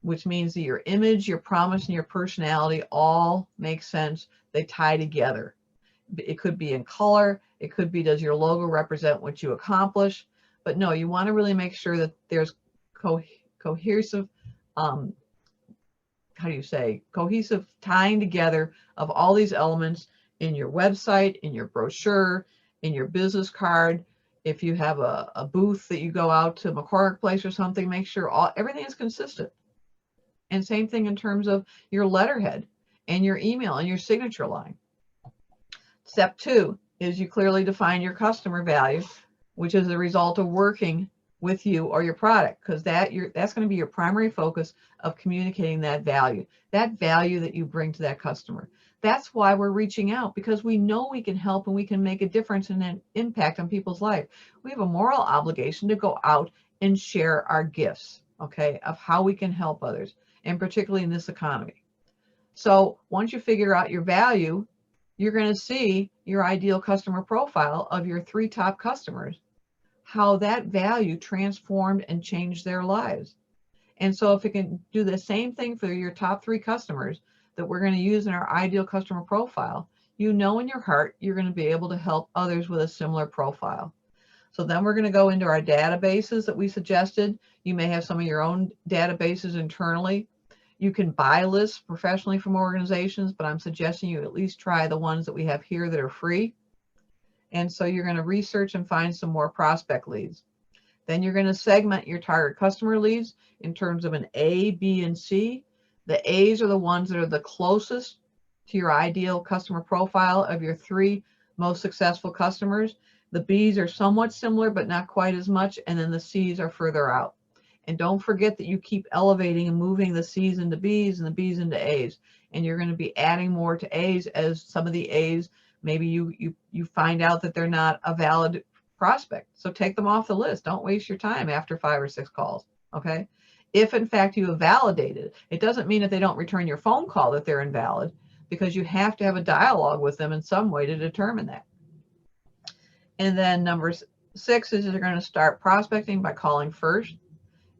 A: which means that your image, your promise, and your personality all make sense. They tie together. It could be in color. It could be, does your logo represent what you accomplish? But no, you want to really make sure that there's cohesive, cohesive tying together of all these elements in your website, in your brochure, in your business card. If you have a booth that you go out to McCormick Place or something, make sure everything is consistent. And same thing in terms of your letterhead and your email and your signature line. Step 2 is you clearly define your customer value, which is the result of working with you or your product, because that's going to be your primary focus of communicating that value that you bring to that customer. That's why we're reaching out, because we know we can help and we can make a difference and an impact on people's life. We have a moral obligation to go out and share our gifts, okay, of how we can help others, and particularly in this economy. So once you figure out your value, you're going to see your ideal customer profile of your 3 top customers, how that value transformed and changed their lives. And so if you can do the same thing for your top 3 customers that we're going to use in our ideal customer profile, in your heart, you're going to be able to help others with a similar profile. So then we're going to go into our databases that we suggested. You may have some of your own databases internally. You can buy lists professionally from organizations, but I'm suggesting you at least try the ones that we have here that are free. And so you're going to research and find some more prospect leads. Then you're going to segment your target customer leads in terms of an A, B, and C. The A's are the ones that are the closest to your ideal customer profile of your 3 most successful customers. The B's are somewhat similar, but not quite as much. And then the C's are further out. And don't forget that you keep elevating and moving the C's into B's and the B's into A's. And you're going to be adding more to A's as some of the A's, maybe you find out that they're not a valid prospect. So take them off the list. Don't waste your time after 5 or 6 calls, okay? If in fact you have validated, it doesn't mean if they don't return your phone call that they're invalid, because you have to have a dialogue with them in some way to determine that. And then number 6 is you're going to start prospecting by calling first.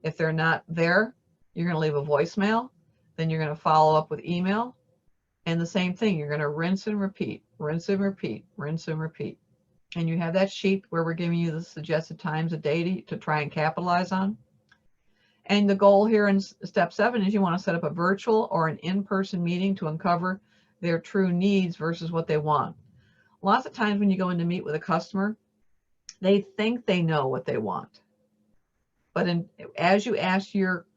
A: If they're not there, you're going to leave a voicemail. Then you're going to follow up with email. And the same thing, you're going to rinse and repeat, rinse and repeat, rinse and repeat. And you have that sheet where we're giving you the suggested times of day to try and capitalize on. And the goal here in step 7 is you want to set up a virtual or an in-person meeting to uncover their true needs versus what they want. Lots of times when you go in to meet with a customer, they think they know what they want. But as you ask your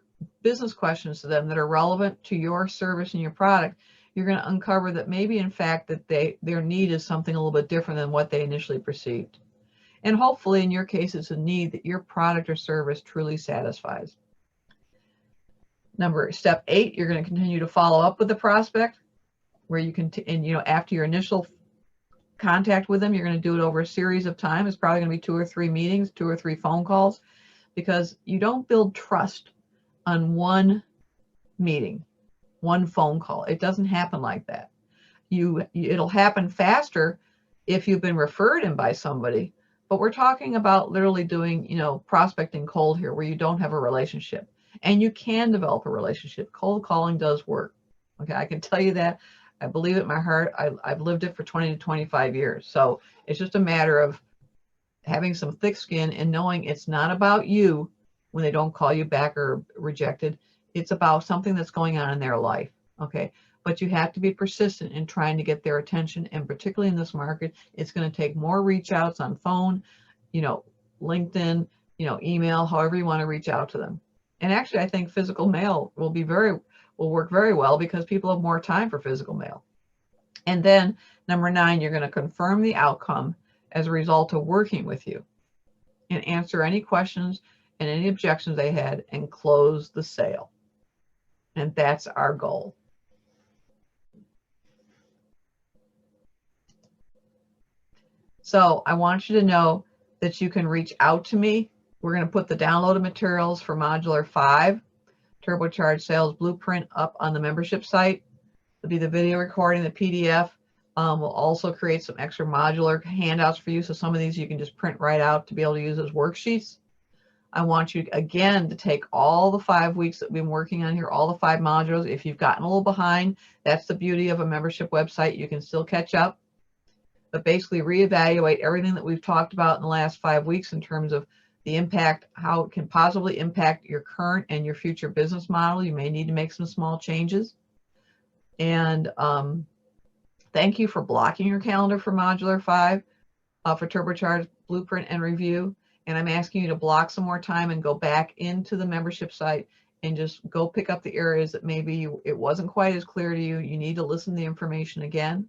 A: business questions to them that are relevant to your service and your product, you're going to uncover that maybe in fact that their need is something a little bit different than what they initially perceived. And hopefully in your case, it's a need that your product or service truly satisfies. Step 8, you're going to continue to follow up with the prospect, where you can, after your initial contact with them, you're going to do it over a series of time. It's probably going to be 2 or 3 meetings, 2 or 3 phone calls, because you don't build trust on one meeting, one phone call. It doesn't happen like that. It'll happen faster if you've been referred in by somebody, but we're talking about literally doing, prospecting cold here, where you don't have a relationship. And you can develop a relationship. Cold calling does work. Okay, I can tell you that. I believe it in my heart. I've lived it for 20 to 25 years. So it's just a matter of having some thick skin and knowing it's not about you when they don't call you back or rejected. It's about something that's going on in their life. Okay, but you have to be persistent in trying to get their attention. And particularly in this market, it's going to take more reach outs on phone, LinkedIn, email, however you want to reach out to them. And actually, I think physical mail will work very well because people have more time for physical mail. And then number 9, you're going to confirm the outcome as a result of working with you and answer any questions and any objections they had and close the sale. And that's our goal. So I want you to know that you can reach out to me. We're going to put the downloaded materials for Modular 5, Turbocharged Sales Blueprint, up on the membership site. It'll be the video recording, the PDF. We'll also create some extra modular handouts for you. So some of these you can just print right out to be able to use as worksheets. I want you, again, to take all the 5 weeks that we've been working on here, all the 5 modules. If you've gotten a little behind, that's the beauty of a membership website. You can still catch up. But basically reevaluate everything that we've talked about in the last 5 weeks in terms of the impact, how it can possibly impact your current and your future business model. You may need to make some small changes. And thank you for blocking your calendar for Modular 5 for Turbocharged Blueprint and Review. And I'm asking you to block some more time and go back into the membership site and just go pick up the areas that maybe it wasn't quite as clear to you. You need to listen to the information again.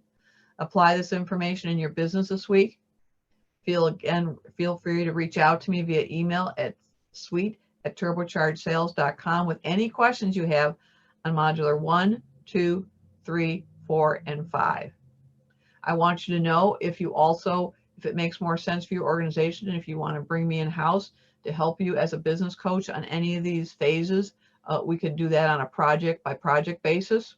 A: Apply this information in your business this week. Feel free to reach out to me via email at suite@turbochargedsales.com with any questions you have on Modular 1, 2, 3, 4, and 5. I want you to know if it makes more sense for your organization and if you want to bring me in-house to help you as a business coach on any of these phases, we can do that on a project-by-project basis.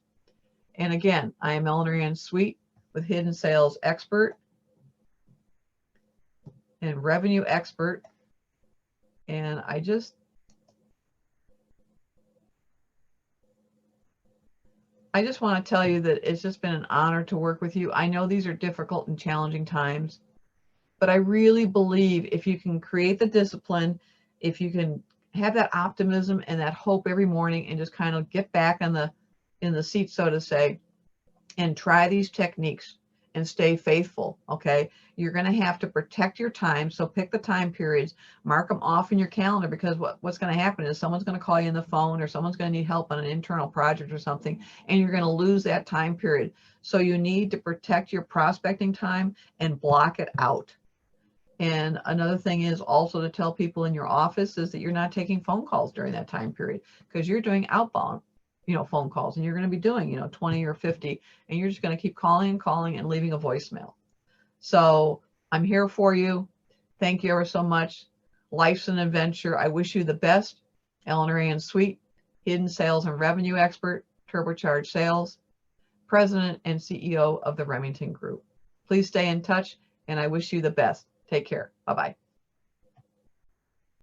A: And again, I am Eleanor Ann Sweet with Hidden Sales Expert and Revenue Expert. And I just want to tell you that it's just been an honor to work with you. I know these are difficult and challenging times, but I really believe if you can create the discipline, if you can have that optimism and that hope every morning and just kind of get back in the seat, so to say, and try these techniques and stay faithful, okay? You're going to have to protect your time. So pick the time periods, mark them off in your calendar, because what's going to happen is someone's going to call you on the phone or someone's going to need help on an internal project or something, and you're going to lose that time period. So you need to protect your prospecting time and block it out. And another thing is also to tell people in your office is that you're not taking phone calls during that time period, because you're doing outbound phone calls, and you're going to be doing 20 or 50, and you're just going to keep calling and leaving a voicemail. So I'm here for you. Thank you ever so much. Life's an adventure. I wish you the best. Eleanor Ann Sweet, Hidden Sales and Revenue Expert, Turbocharged Sales, President and CEO of the Remington Group. Please stay in touch, and I wish you the best. Take care. Bye-bye.